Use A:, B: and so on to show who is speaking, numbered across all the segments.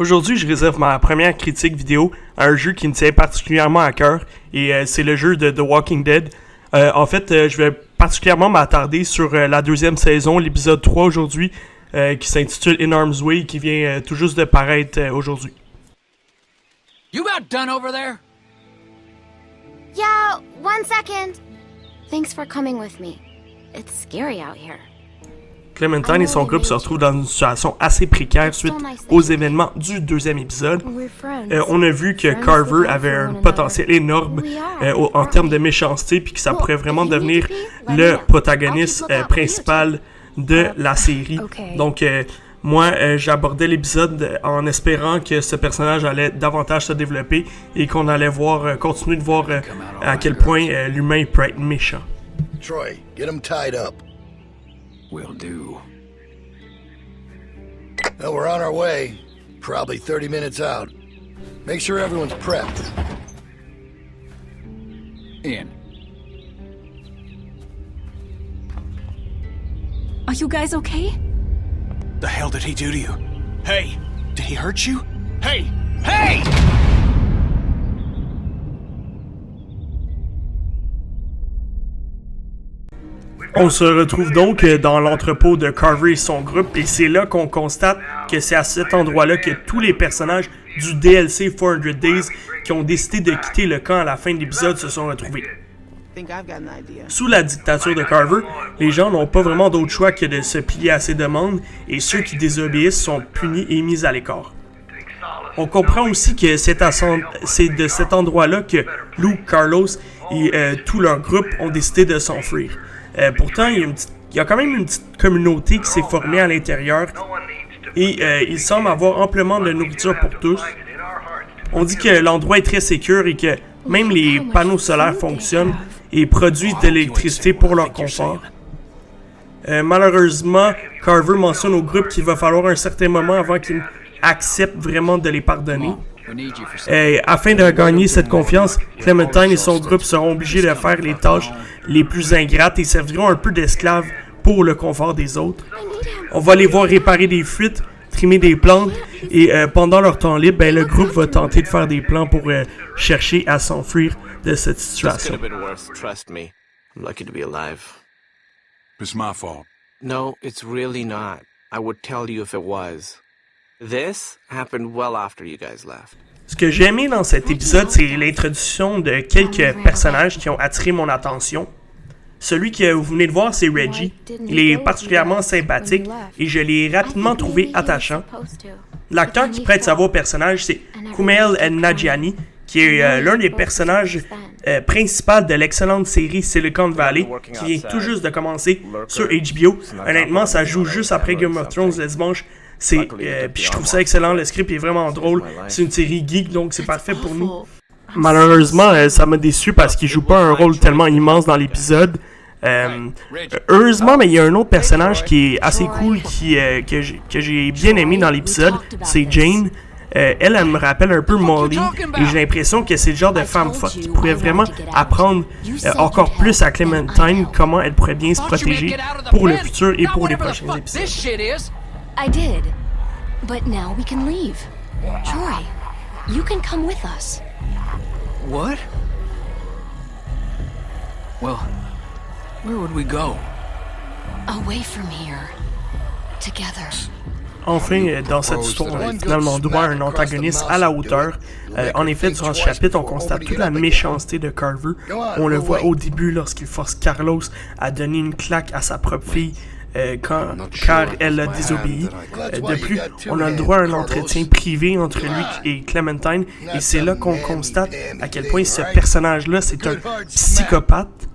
A: Aujourd'hui, je réserve ma première critique vidéo à un jeu qui me tient particulièrement à cœur, et c'est le jeu de The Walking Dead. En fait, je vais particulièrement m'attarder sur la deuxième saison, l'épisode 3 aujourd'hui, qui s'intitule In Harm's Way, qui vient tout juste de paraître aujourd'hui.
B: You about done over there?
C: Yeah, 1 second. Thanks for coming with me. It's scary out here.
A: Clementine et son groupe se retrouvent dans une situation assez précaire suite aux événements du deuxième épisode. On a vu que Carver avait un potentiel énorme en termes de méchanceté, puis que ça pourrait vraiment devenir le protagoniste principal de la série. Donc, moi, j'abordais l'épisode en espérant que ce personnage allait davantage se développer et qu'on allait continuer de voir à quel point l'humain peut être méchant.
D: Troy, get him tied up.
B: Will do.
D: Well, we're on our way. Probably 30 minutes out. Make sure everyone's prepped.
B: Ian.
E: Are you guys okay?
F: The hell did he do to you? Hey, did he hurt you? Hey! Hey!
A: On se retrouve donc dans l'entrepôt de Carver et son groupe, et c'est là qu'on constate que c'est à cet endroit-là que tous les personnages du DLC 400 Days qui ont décidé de quitter le camp à la fin de l'épisode se sont retrouvés. Sous la dictature de Carver, les gens n'ont pas vraiment d'autre choix que de se plier à ses demandes, et ceux qui désobéissent sont punis et mis à l'écart. On comprend aussi que c'est de cet endroit-là que Lou, Carlos et tout leur groupe ont décidé de s'enfuir. Pourtant, il y a quand même une petite communauté qui s'est formée à l'intérieur, et il semble avoir amplement de nourriture pour tous. On dit que l'endroit est très sécure et que même les panneaux solaires fonctionnent et produisent de l'électricité pour leur confort. Malheureusement, Carver mentionne au groupe qu'il va falloir un certain moment avant qu'ils acceptent vraiment de les pardonner. Afin de gagner cette confiance, Clementine et son groupe seront obligés de faire les tâches les plus ingrates et serviront un peu d'esclaves pour le confort des autres. On va les voir réparer des fuites, trimer des plantes, et pendant leur temps libre, le groupe va tenter de faire des plans pour chercher à s'enfuir de cette situation.
F: It's my fault.
G: No, it's really not. I would tell you if it was. This happened well after you guys left.
A: Ce que j'ai aimé dans cet épisode, c'est l'introduction de quelques personnages qui ont attiré mon attention. Celui que vous venez de voir, c'est Reggie. Il est particulièrement sympathique et je l'ai rapidement trouvé attachant. L'acteur qui prête sa voix au personnage, c'est Kumail Nanjiani, qui est l'un des personnages principaux de l'excellente série Silicon Valley, qui vient tout juste de commencer sur HBO. Honnêtement, ça joue juste après Game of Thrones le dimanche. Puis je trouve ça excellent, le script est vraiment drôle. C'est une série geek, donc c'est parfait pour nous. Malheureusement, ça m'a déçu parce qu'il joue pas un rôle tellement immense dans l'épisode. Heureusement, mais il y a un autre personnage qui est assez cool, que j'ai bien aimé dans l'épisode, c'est Jane. Elle me rappelle un peu Molly, et j'ai l'impression que c'est le genre de femme forte qui pourrait vraiment apprendre encore plus à Clementine comment elle pourrait bien se protéger pour le futur et pour les prochains épisodes.
E: I did. But now we can leave. Troy, you can come with us.
B: What? Well, where would we go?
E: Away from here. Together.
A: Enfin, dans cette histoire, on a finalement droit à un antagoniste à la hauteur. En effet, durant ce chapitre, on constate toute la méchanceté de Carver. On le voit au début lorsqu'il force Carlos à donner une claque à sa propre fille. Car elle a désobéi. De plus, on a le droit à un entretien privé entre lui et Clementine, et c'est là qu'on constate à quel point ce personnage-là, c'est un psychopathe.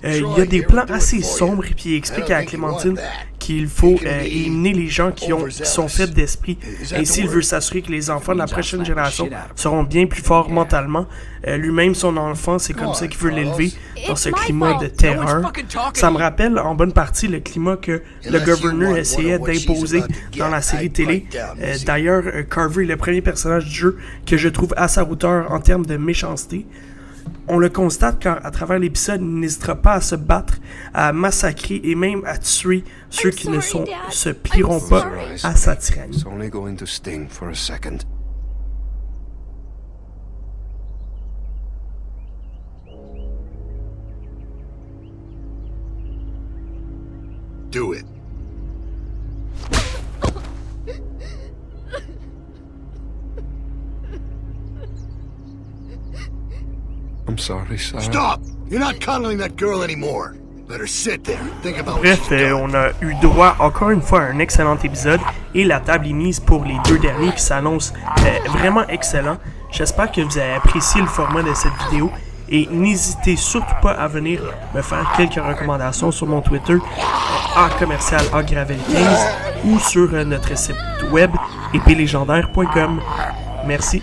A: Il y a des plans assez sombres, et puis il explique à Clementine qu'il faut éliminer les gens qui sont faibles d'esprit. Ainsi, il veut s'assurer que les enfants de la prochaine génération seront bien plus forts mentalement. Lui-même, son enfant, c'est comme ça qu'il veut l'élever, dans ce climat de terreur. Ça me rappelle en bonne partie le climat que le gouverneur essayait d'imposer dans la série télé. D'ailleurs, Carver est le premier personnage du jeu que je trouve à sa hauteur en termes de méchanceté. On le constate car à travers l'épisode, il n'hésitera pas à se battre, à massacrer et même à tuer ceux qui ne se plieront pas à sa tyrannie.
H: It's only going to sting for a second.
D: Do it.
H: I'm sorry, Sarah.
D: Stop! You're not cuddling that girl anymore. Let her sit there. Think about what
A: Bref,
D: she's done.
A: on a eu droit encore une fois à un excellent épisode et la table est mise pour les 2 derniers qui s'annoncent vraiment excellents. J'espère que vous avez apprécié le format de cette vidéo et n'hésitez surtout pas à venir me faire quelques recommandations sur mon Twitter @Gravel15 ou sur notre site web épélégendaire.com. Merci.